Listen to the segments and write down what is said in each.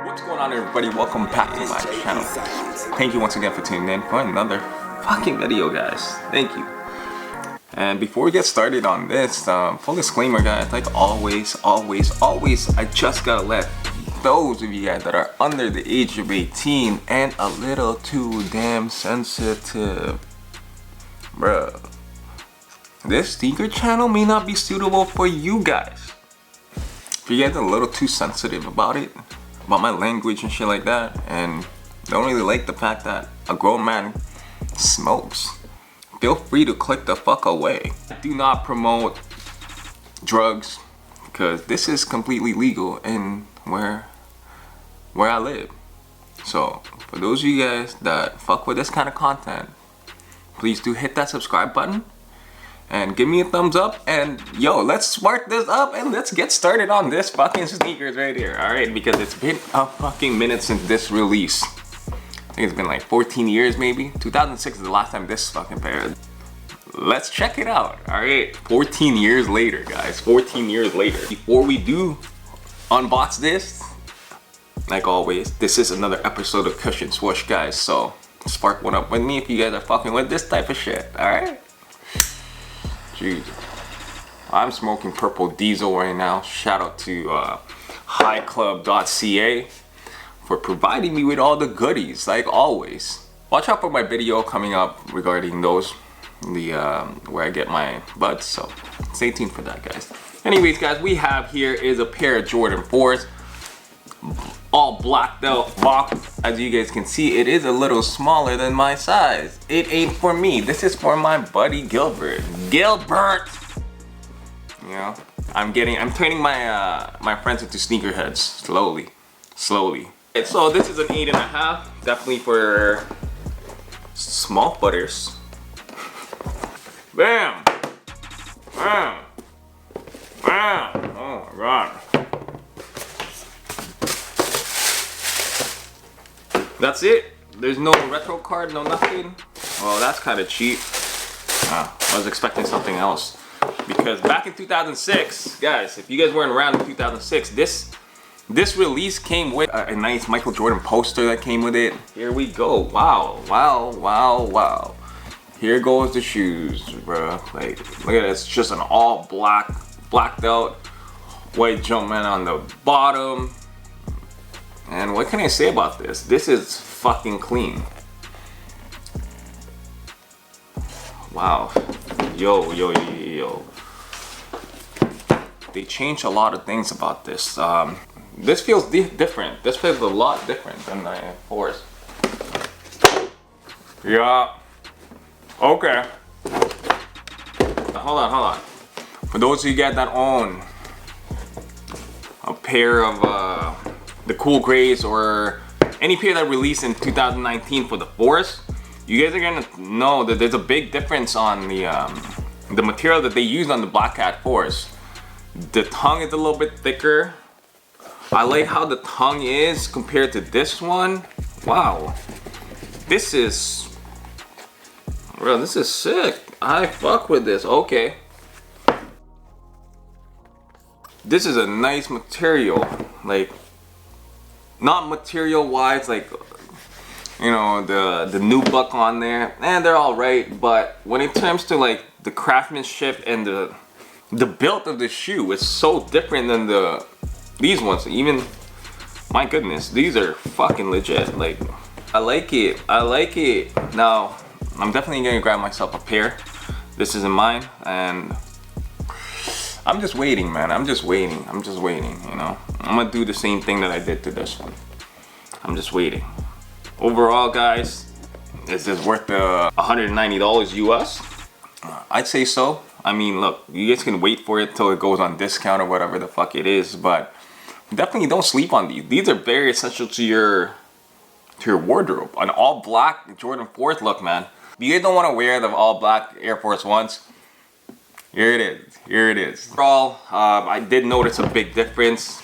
What's going on, everybody? Welcome back to my channel. Thank you once again for tuning in for another fucking video, guys. Thank you. And before we get started on this, full disclaimer, guys, like always, I just gotta let those of you guys that are under the age of 18 and a little too damn sensitive, bruh, this sneaker channel may not be suitable for you guys. If you guys are a little too sensitive about it, about my language and shit like that, and don't really like the fact that a grown man smokes, feel free to click the fuck away. I do not promote drugs because this is completely legal in where I live. So for those of you guys that fuck with this kind of content, please do hit that subscribe button and give me a thumbs up, and yo, let's spark this up and let's get started on this fucking sneakers right here, alright? Because it's been a fucking minute since this release. I think it's been like 14 years maybe. 2006 is the last time this fucking pair. Let's check it out, alright? 14 years later, guys, 14 years later. Before we do unbox this, like always, this is another episode of KUSHnSWOOSH, guys, so spark one up with me if you guys are fucking with this type of shit, alright? Jeez. I'm smoking purple diesel right now. Shout out to highclub.ca for providing me with all the goodies, like always. Watch out for my video coming up regarding those, where I get my buds, so stay tuned for that, guys. Anyways, guys, we have here is a pair of Jordan 4s, all blacked out box. As you guys can see, it is a little smaller than my size. It ain't for me. This is for my buddy Gilbert. You know, I'm turning my my friends into sneakerheads slowly. And so this is an 8.5, definitely for small footers. Bam, bam, bam. Oh my god. That's it. There's no retro card, no nothing. Well, that's kind of cheap. I was expecting something else. Because back in 2006, guys, if you guys weren't around in 2006, this release came with a nice Michael Jordan poster that came with it. Here we go. Wow. Here goes the shoes, bro. Like, look at this. Just an all blacked out white Jumpman on the bottom. And what can I say about this? This is fucking clean. Wow. Yo. They changed a lot of things about this. This feels different. This feels a lot different than the 4s. Yeah. Okay. Hold on. For those of you guys that own a pair of the cool grays or any pair that released in 2019 for the 4s, you guys are gonna know that there's a big difference on the material that they used on the Black Cat 4s. The tongue is a little bit thicker. I like how the tongue is compared to this one. Wow, this is sick. I fuck with this. Okay, this is a nice material, like not material wise, like, you know, the new buck on there, and they're all right, but when it comes to like the craftsmanship and the build of the shoe, it's so different than these ones. Even, my goodness, these are fucking legit. Like, I like it. Now I'm definitely gonna grab myself a pair. This isn't mine, and I'm just waiting, man. I'm just waiting, you know. I'm gonna do the same thing that I did to this one. I'm just waiting. Overall, guys, is this worth the $190 US? I'd say so. I mean, look, you guys can wait for it till it goes on discount or whatever the fuck it is, but definitely don't sleep on these. These are very essential to your wardrobe. An all black Jordan 4th look, man. If you guys don't want to wear the all black Air Force Ones, here it is. Overall, I did notice a big difference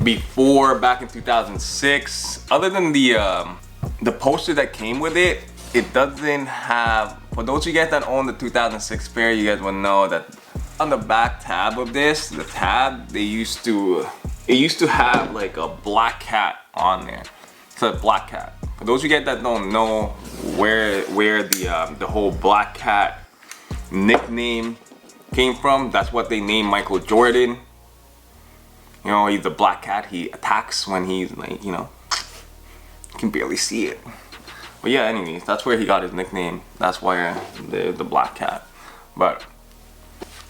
before, back in 2006. Other than the poster that came with it, it doesn't have, for those of you guys that own the 2006 pair, you guys will know that on the back tab of this, the tab, they used to it used to have like a black cat on there. It's a black cat. For those of you guys that don't know where the whole black cat nickname came from, that's what they named Michael Jordan. You know, he's a black cat. He attacks when he's like, you know, you can barely see it. But yeah, anyways, that's where he got his nickname. That's why the black cat. But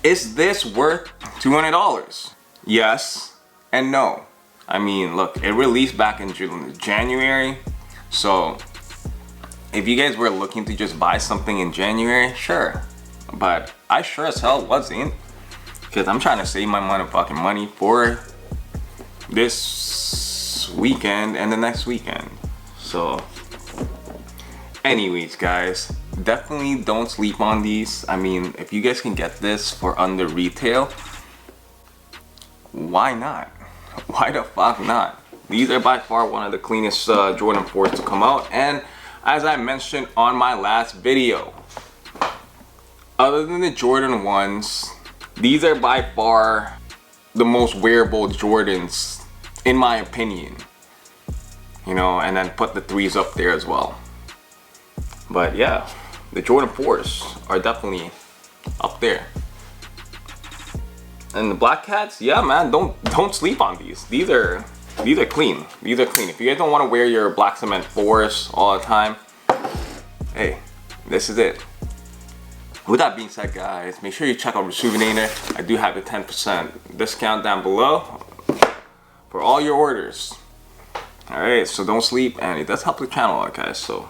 is this worth $200? Yes and no. I mean, look, it released back in January. So if you guys were looking to just buy something in January, sure. But I sure as hell wasn't, because I'm trying to save my motherfucking money for this weekend and the next weekend. So anyways, guys, definitely don't sleep on these. I mean, if you guys can get this for under retail, why not? Why the fuck not? These are by far one of the cleanest Jordan 4s to come out. And as I mentioned on my last video, other than the Jordan 1s, these are by far the most wearable Jordans, in my opinion. You know, and then put the 3s up there as well. But yeah, the Jordan 4s are definitely up there. And the black cats, yeah man, don't sleep on these. These are clean. These are clean. If you guys don't want to wear your black cement 4s all the time, hey, this is it. With that being said, guys, make sure you check out Rejuvenator. I do have a 10% discount down below for all your orders. Alright, so don't sleep, and it does help the channel, guys. So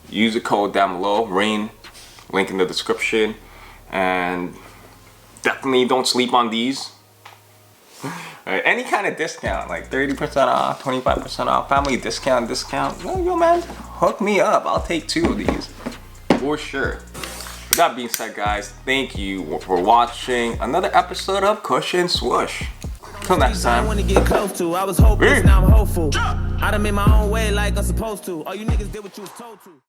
use the code down below, RAIN, link in the description, and definitely don't sleep on these. Alright, any kind of discount, like 30% off, 25% off, family discount, yo man, hook me up. I'll take 2 of these for sure. With that being said, guys, thank you for watching another episode of KUSHnSWOOSH. Till next time. I want to get close to. I was hopeless, now I'm hopeful. I done made my own way like I'm supposed to. All you niggas did what you was told to.